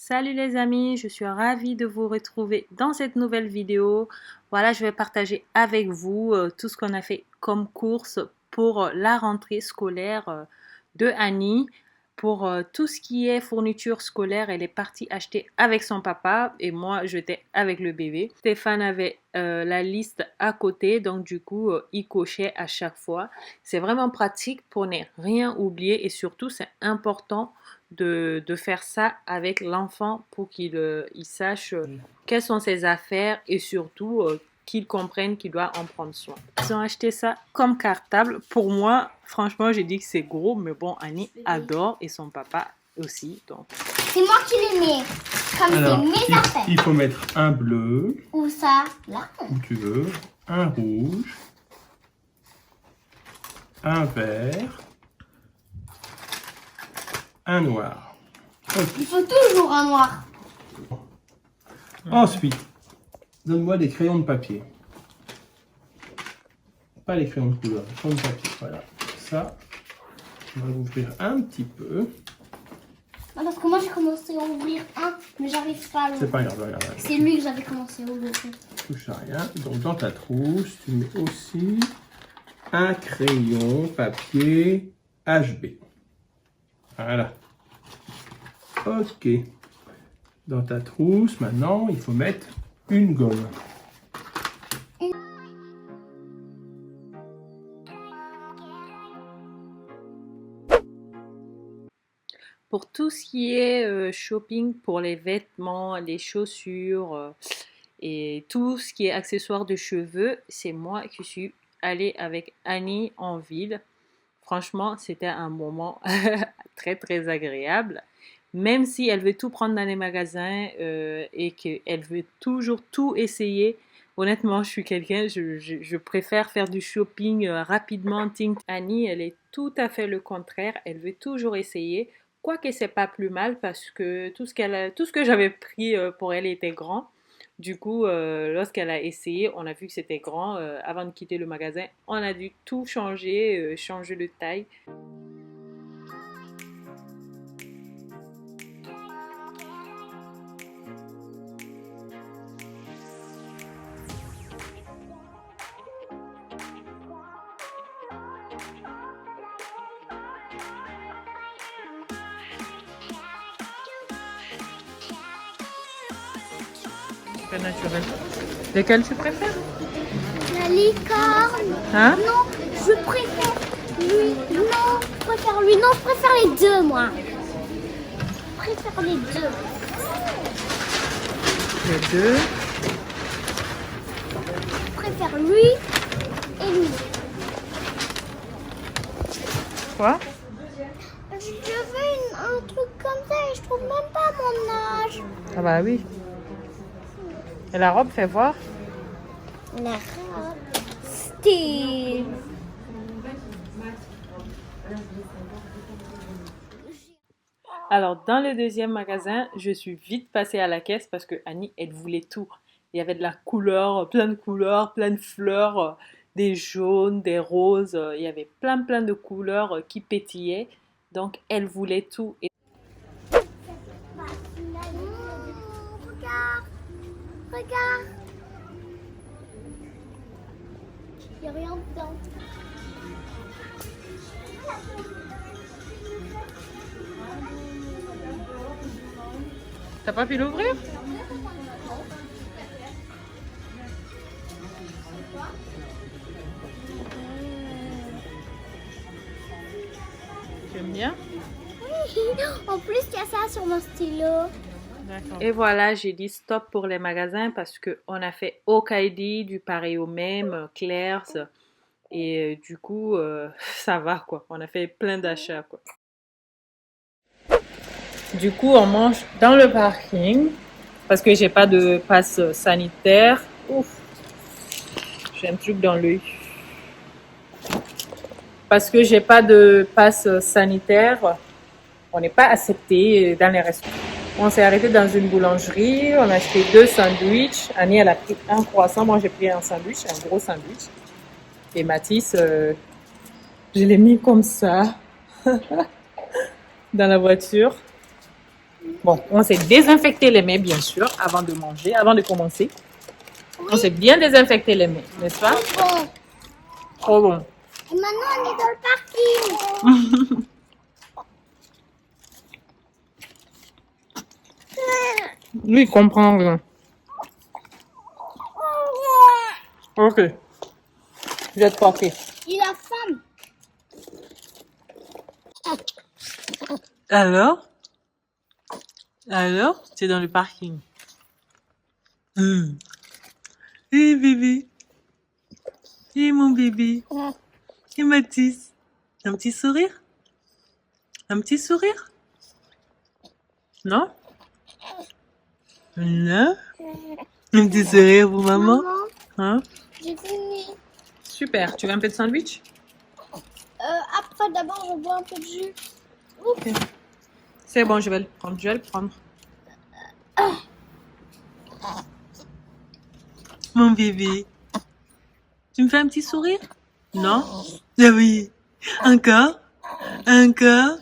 Salut les amis, je suis ravie de vous retrouver dans cette nouvelle vidéo. Voilà, je vais partager avec vous tout ce qu'on a fait comme course pour la rentrée scolaire de Annie. Pour tout ce qui est fourniture scolaire, elle est partie acheter avec son papa et moi j'étais avec le bébé. Stéphane avait la liste à côté, donc du coup il cochait à chaque fois. C'est vraiment pratique pour ne rien oublier et surtout c'est important de faire ça avec l'enfant pour qu'il il sache quelles sont ses affaires et surtout qu'il comprenne qu'il doit en prendre soin. Ils ont acheté ça comme cartable. Pour moi, franchement, j'ai dit que c'est gros, mais bon, Annie adore et son papa aussi. Donc. C'est moi qui les mets. Comme Alors, c'est mes affaires. il faut mettre un bleu. Où ça? Là. Où tu veux. Un rouge. Un vert. Un noir. Okay. Il faut toujours un noir. Ensuite, donne-moi des crayons de papier. Pas les crayons de couleur, les crayons de papier. Voilà. Ça, on va l'ouvrir un petit peu. Non, parce que moi j'ai commencé à ouvrir un, mais j'arrive pas à l'ouvrir. C'est pas grave, regarde. C'est lui que j'avais commencé à ouvrir. Touche à rien. Donc dans ta trousse, tu mets aussi un crayon papier HB. Voilà. Ok. Dans ta trousse, maintenant, il faut mettre une gomme. Pour tout ce qui est shopping pour les vêtements, les chaussures et tout ce qui est accessoires de cheveux, c'est moi qui suis allée avec Annie en ville. Franchement, c'était un moment très très agréable. Même si elle veut tout prendre dans les magasins et qu'elle veut toujours tout essayer, honnêtement, je suis quelqu'un, je préfère faire du shopping rapidement. Annie, elle est tout à fait le contraire. Elle veut toujours essayer. Quoique c'est pas plus mal parce que tout ce que j'avais pris pour elle était grand. Du coup, lorsqu'elle a essayé, on a vu que c'était grand. Avant de quitter le magasin, on a dû tout changer, changer de taille. Naturel. Lequel tu préfères? La licorne. Hein? Non, je préfère lui. Non, je préfère lui. Non, je préfère les deux, moi. Je préfère les deux. Les deux. Je préfère lui et lui. Quoi? Je veux un truc comme ça et je trouve même pas mon âge. Ah bah oui. Et la robe, fais voir. La robe. Style. Alors, dans le deuxième magasin, je suis vite passée à la caisse parce que Annie, elle voulait tout. Il y avait de la couleur, plein de fleurs, des jaunes, des roses. Il y avait plein de couleurs qui pétillaient. Donc, elle voulait tout. Et Regarde. Regarde. Il n'y a rien dedans. t'as pas pu l'ouvrir? J'aime bien. En plus, il y a ça sur mon stylo. Et voilà, j'ai dit stop pour les magasins parce qu'on a fait Okaidi, du pareil au même, Claire's. Et du coup, ça va quoi. On a fait plein d'achats quoi. Du coup, on mange dans le parking parce que j'ai pas de passe sanitaire. Ouf, j'ai un truc dans l'œil. Parce que j'ai pas de passe sanitaire, on n'est pas accepté dans les restaurants. On s'est arrêté dans une boulangerie, on a acheté 2 sandwichs. Annie, elle a pris un croissant, moi j'ai pris un sandwich, un gros sandwich. Et Mathis, je l'ai mis comme ça dans la voiture. Bon, on s'est désinfecté les mains, bien sûr, avant de manger, avant de commencer. On s'est bien désinfecté les mains, n'est-ce pas? Bon. Trop bon. Et maintenant, on est dans le parking. Lui, il comprend rien. Ok. Je vais te porter. Il a faim. Alors? Alors? Tu es dans le parking. Hé bébé. Hé mon bébé. Hé Mathis. Un petit sourire? Un petit sourire? Non? Non? Un petit sourire pour maman? Maman, Hein? j'ai fini. Super. Tu veux un peu de sandwich? Après, d'abord, je bois un peu de jus. Ok. C'est bon, je vais le prendre. Je vais le prendre. Mon bébé. Tu me fais un petit sourire? Non? Ah oui. Encore? Encore?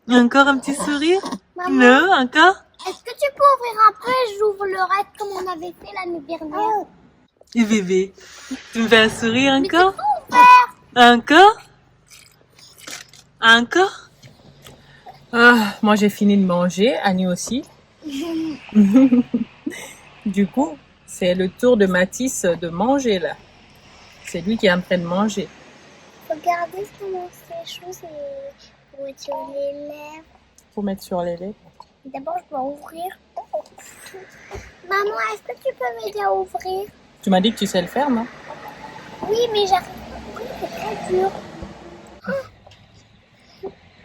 Encore un petit sourire? Maman, Non? Encore? est-ce que tu peux ouvrir un peu et j'ouvre le reste comme on avait fait l'année dernière? Et bébé, tu me fais un sourire Mais c'est encore? tout ouvert. Encore? Encore? Ah, moi j'ai fini de manger, Annie aussi. Du coup, c'est le tour de Mathis de manger là. C'est lui qui est en train de manger. Regardez comment c'est chaud, c'est pour être sur les lèvres. Faut mettre sur les lèvres. D'abord, je dois ouvrir. Maman, est-ce que tu peux m'aider à ouvrir? Tu m'as dit que tu sais le faire, non? Oui, mais j'arrive pas. C'est très dur.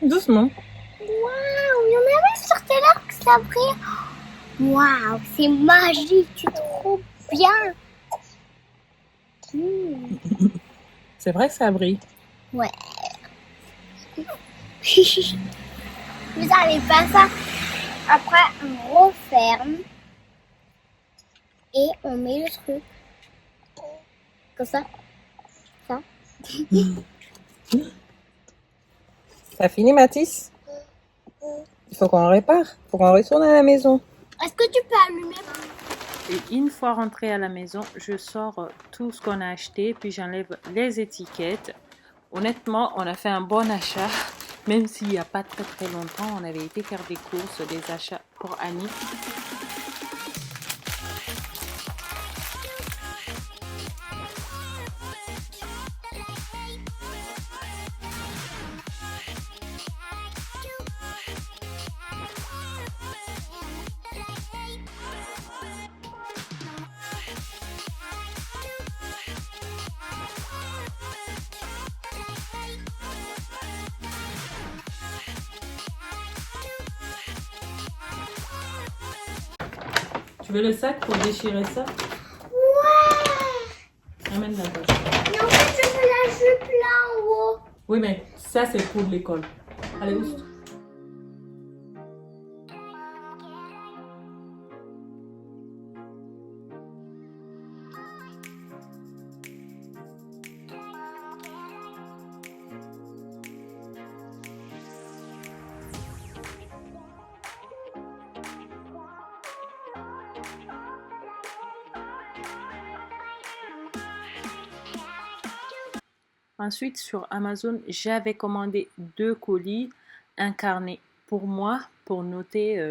Doucement. Waouh, il y en a même sur tes lèvres que ça brille. Waouh, c'est magique, c'est trop bien. C'est vrai que ça brille. Ouais. Vous allez faire ça. Après, on referme. Et on met le truc. Comme ça. Ça. T'as fini, Mathis? Il faut qu'on répare. Il faut qu'on retourne à la maison. Est-ce que tu peux allumer? Et une fois rentré à la maison, je sors tout ce qu'on a acheté, puis j'enlève les étiquettes. Honnêtement, on a fait un bon achat, même s'il n'y a pas très longtemps, on avait été faire des courses, des achats pour Annie. Tu veux le sac pour déchirer ça? Ouais. Amène la poche. Mais en fait, je veux la jupe là en haut. Oui, mais ça, c'est pour l'école. Allez, ouvre. Ensuite, sur Amazon, j'avais commandé 2 colis, un carnet pour moi, pour noter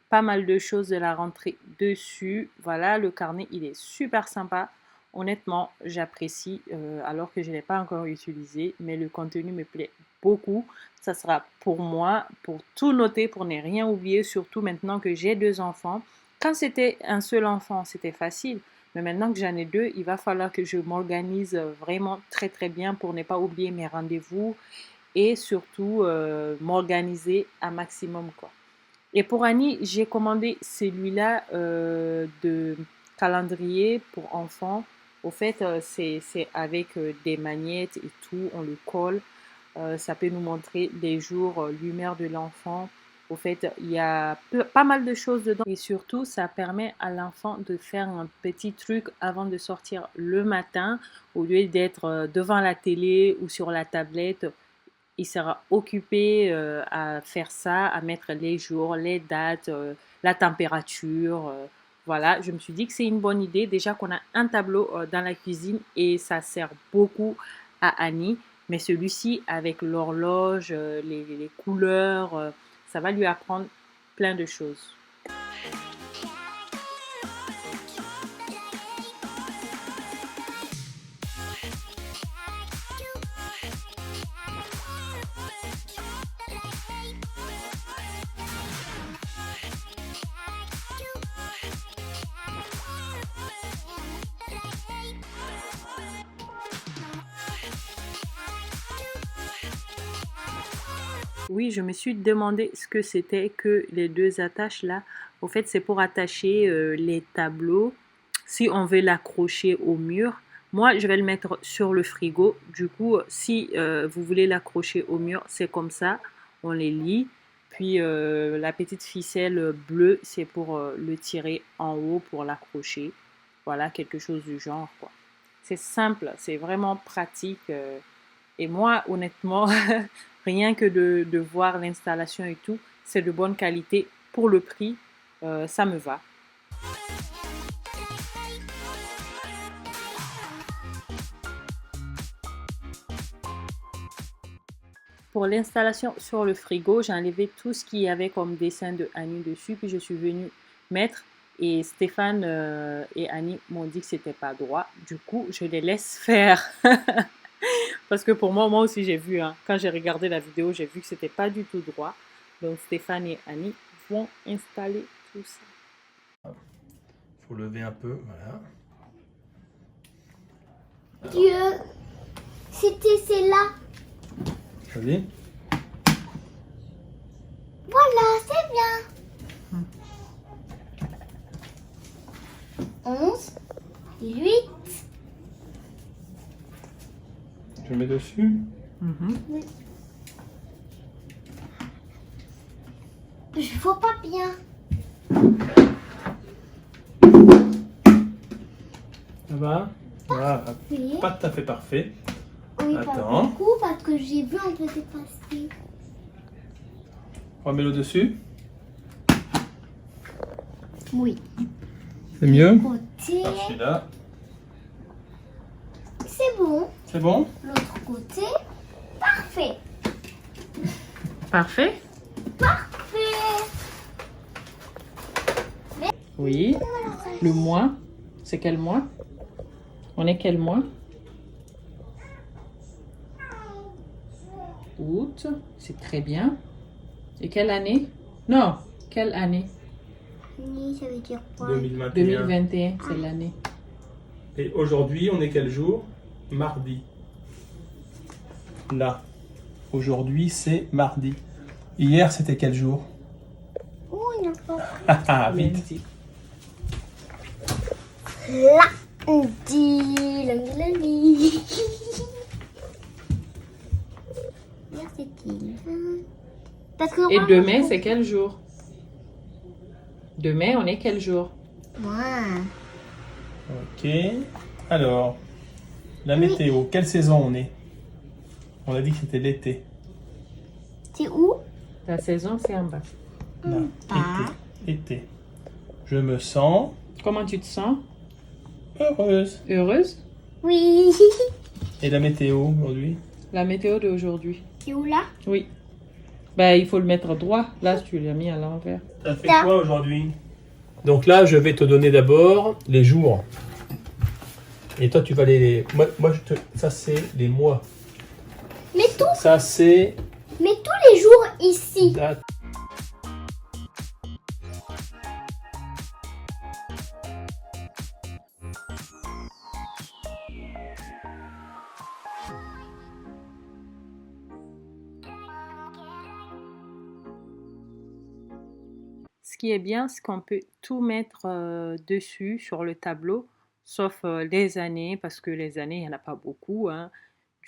pas mal de choses de la rentrée dessus. Voilà, le carnet, il est super sympa. Honnêtement, j'apprécie alors que je ne l'ai pas encore utilisé, mais le contenu me plaît beaucoup. Ça sera pour moi, pour tout noter, pour ne rien oublier, surtout maintenant que j'ai 2 enfants. Quand c'était un seul enfant, c'était facile. Mais maintenant que j'en ai 2, il va falloir que je m'organise vraiment très bien pour ne pas oublier mes rendez-vous et surtout m'organiser un maximum, quoi. Et pour Annie, j'ai commandé celui-là de calendrier pour enfants. Au fait, c'est avec des magnettes et tout, on le colle. Ça peut nous montrer les jours, l'humeur de l'enfant. Au fait, il y a pas mal de choses dedans et surtout, ça permet à l'enfant de faire un petit truc avant de sortir le matin au lieu d'être devant la télé ou sur la tablette. il sera occupé à faire ça, à mettre les jours, les dates, la température. Voilà, je me suis dit que c'est une bonne idée. Déjà qu'on a un tableau dans la cuisine et ça sert beaucoup à Annie. Mais celui-ci, avec l'horloge, les couleurs, ça va lui apprendre plein de choses. Oui, je me suis demandé ce que c'était que les deux attaches là. Au fait, c'est pour attacher les tableaux si on veut l'accrocher au mur. Moi, je vais le mettre sur le frigo. Du coup, si vous voulez l'accrocher au mur, c'est comme ça. On les lie. Puis la petite ficelle bleue, c'est pour le tirer en haut pour l'accrocher. Voilà, quelque chose du genre, quoi. C'est simple, c'est vraiment pratique. Et moi, honnêtement, rien que de voir l'installation et tout, c'est de bonne qualité. Pour le prix, ça me va. Pour l'installation sur le frigo, j'ai enlevé tout ce qu'il y avait comme dessin de Annie dessus. Puis je suis venue mettre et Stéphane et Annie m'ont dit que c'était pas droit. Du coup, je les laisse faire. Parce que pour moi aussi j'ai vu, hein, quand j'ai regardé la vidéo, j'ai vu que c'était pas du tout droit. Donc Stéphane et Annie vont installer tout ça. Il faut lever un peu, voilà. Dieu, c'était celle-là. Joli. Voilà, c'est bien. 11, 8. Je mets dessus. Oui. Je vois pas bien. Ça va? Voilà. Oui. Pas tout à fait parfait. Oui, pas Attends. beaucoup parce que j'ai vu un peu dépasser. Remets-le dessus. Oui. C'est mieux? Côté, Celui-là. c'est bon. C'est bon? L'autre côté, parfait. Parfait? Parfait. Oui. Le mois, c'est quel mois? On est quel mois? Août, c'est très bien. Et quelle année? Non, quelle année? Oui, ça veut dire quoi? 2021. 2021, c'est l'année. Et aujourd'hui, on est quel jour? Mardi. Là. Aujourd'hui, c'est mardi. Hier, c'était quel jour? Oh, il n'y a pas. Ah, vite. Lundi. Lundi. Hier, c'était. Parce que Et moi, demain, c'est quel jour? Demain, on est quel jour? Ouais. Ok. Alors, la météo. Quelle saison on est? On a dit que c'était l'été. C'est où? La saison, c'est en bas. Là. Ah. Été. Été. Je me sens Comment tu te sens? heureuse. Heureuse? Oui. Et la météo aujourd'hui? La météo d'aujourd'hui. C'est où là? Oui. Ben, il faut le mettre droit. Là, tu l'as mis à l'envers. Ça fait Ça. quoi aujourd'hui? Donc là, je vais te donner d'abord les jours. Et toi, tu vas ça, c'est les mois. Mais Ça, c'est tous les jours ici. date. Ce qui est bien, c'est qu'on peut tout mettre dessus sur le tableau, sauf les années, parce que les années, il n'y en a pas beaucoup, hein.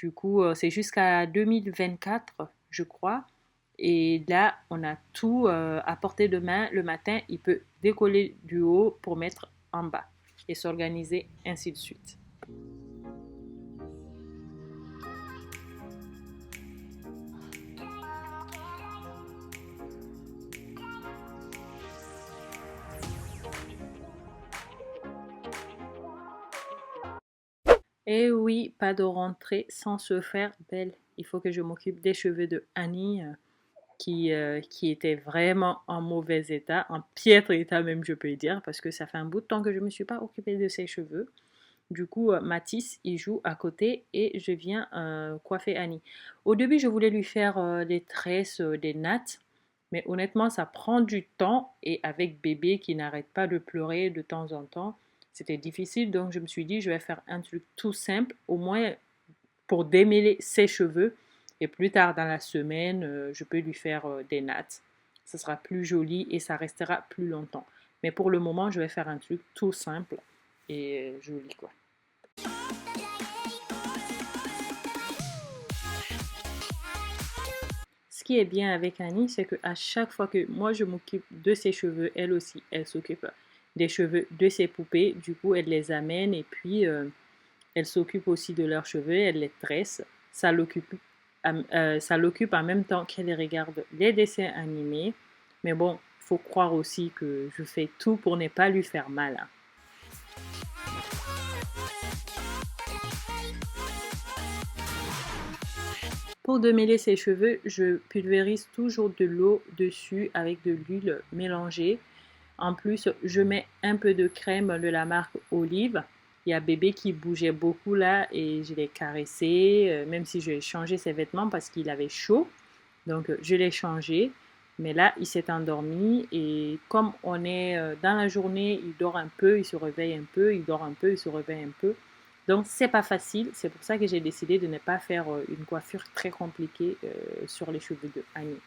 Du coup, c'est jusqu'à 2024, je crois. Et là, on a tout à portée de main. Le matin, il peut décoller du haut pour mettre en bas et s'organiser ainsi de suite. Et oui, pas de rentrée sans se faire belle. Il faut que je m'occupe des cheveux de Annie qui étaient vraiment en mauvais état, en piètre état même je peux dire, parce que ça fait un bout de temps que je ne me suis pas occupée de ses cheveux. Du coup, Mathis, il joue à côté et je viens coiffer Annie. Au début, je voulais lui faire des tresses, des nattes, mais honnêtement, ça prend du temps et avec bébé qui n'arrête pas de pleurer de temps en temps, c'était difficile. Donc, je me suis dit, je vais faire un truc tout simple, au moins pour démêler ses cheveux. Et plus tard dans la semaine, je peux lui faire des nattes. Ça sera plus joli et ça restera plus longtemps. Mais pour le moment, je vais faire un truc tout simple et joli quoi. Ce qui est bien avec Annie, c'est qu'à chaque fois que moi je m'occupe de ses cheveux, elle aussi, elle s'occupe des cheveux de ses poupées. Du coup, elle les amène et puis elle s'occupe aussi de leurs cheveux, elle les tresse. Ça l'occupe en même temps qu'elle regarde les dessins animés. Mais bon, il faut croire aussi que je fais tout pour ne pas lui faire mal, hein. Pour démêler ses cheveux, je pulvérise toujours de l'eau dessus avec de l'huile mélangée. En plus, je mets un peu de crème de la marque Olive. Il y a bébé qui bougeait beaucoup là et je l'ai caressé, même si j'ai changé ses vêtements parce qu'il avait chaud. Donc, je l'ai changé. Mais là, il s'est endormi et comme on est dans la journée, il dort un peu, il se réveille un peu, il dort un peu, il se réveille un peu. Donc, c'est pas facile. C'est pour ça que j'ai décidé de ne pas faire une coiffure très compliquée sur les cheveux de Annie.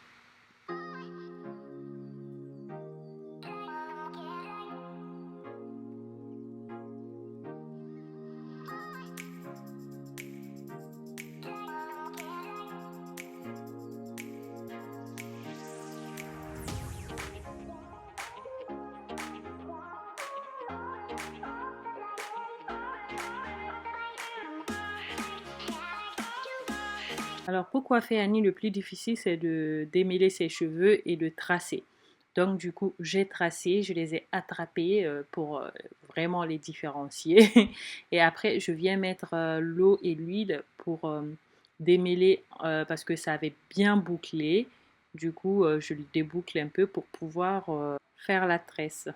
Alors pour coiffer Annie, le plus difficile, c'est de démêler ses cheveux et de tracer. Donc du coup, j'ai tracé, je les ai attrapés pour vraiment les différencier. Et après, je viens mettre l'eau et l'huile pour démêler parce que ça avait bien bouclé. Du coup, je le déboucle un peu pour pouvoir faire la tresse.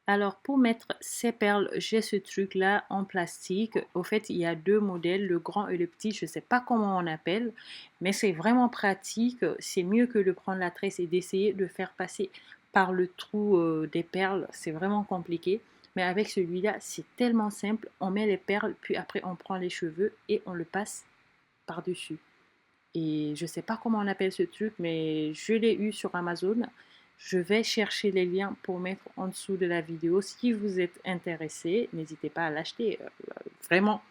Alors pour mettre ces perles, j'ai ce truc là en plastique. Au fait, il y a deux modèles, le grand et le petit. Je ne sais pas comment on appelle, mais c'est vraiment pratique. C'est mieux que de prendre la tresse et d'essayer de faire passer par le trou des perles. C'est vraiment compliqué. Mais avec celui-là, c'est tellement simple. On met les perles, puis après on prend les cheveux et on le passe par-dessus. Et je ne sais pas comment on appelle ce truc, mais je l'ai eu sur Amazon. Je vais chercher les liens pour mettre en dessous de la vidéo. Si vous êtes intéressé, n'hésitez pas à l'acheter. Vraiment,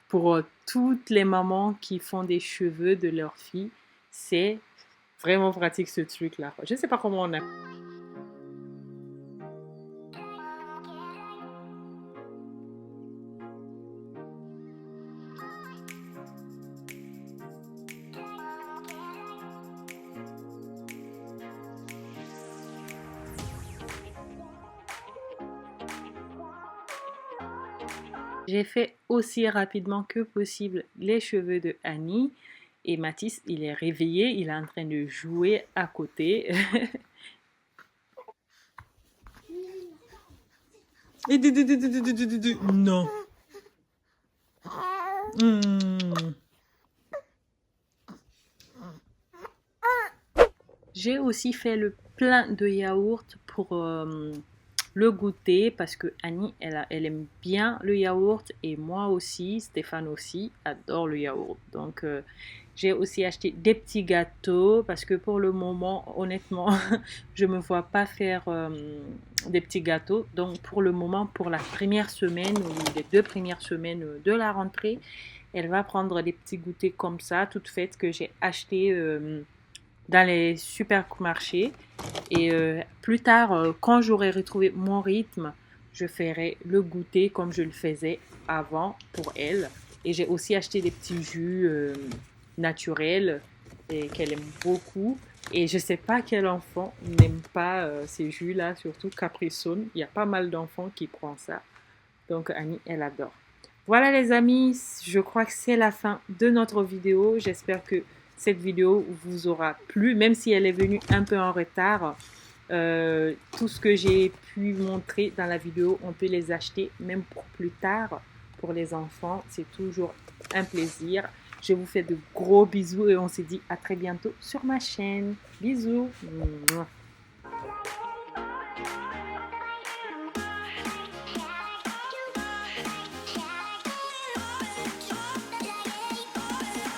pour toutes les mamans qui font des cheveux de leur fille, c'est vraiment pratique ce truc-là. Je ne sais pas comment on a. J'ai fait aussi rapidement que possible les cheveux de Annie. Et Mathis, il est réveillé, il est en train de jouer à côté. Non. J'ai aussi fait le plein de yaourt pour le goûter parce que Annie, elle aime bien le yaourt et moi aussi, Stéphane aussi adore le yaourt. Donc, j'ai aussi acheté des petits gâteaux parce que pour le moment, honnêtement, je ne me vois pas faire des petits gâteaux. Donc, pour le moment, pour la première semaine ou les 2 premières semaines de la rentrée, Elle va prendre des petits goûters comme ça, toutes faites que j'ai acheté dans les supermarchés. Et plus tard, quand j'aurai retrouvé mon rythme, je ferai le goûter comme je le faisais avant pour elle. Et j'ai aussi acheté des petits jus naturels et qu'elle aime beaucoup. Et je ne sais pas quel enfant n'aime pas ces jus-là, surtout Capri Sun. Il y a pas mal d'enfants qui prennent ça. Donc Annie, elle adore. Voilà les amis, je crois que c'est la fin de notre vidéo. J'espère que cette vidéo vous aura plu, même si elle est venue un peu en retard. Tout ce que j'ai pu montrer dans la vidéo, on peut les acheter même pour plus tard. Pour les enfants, c'est toujours un plaisir. Je vous fais de gros bisous et on se dit à très bientôt sur ma chaîne. Bisous.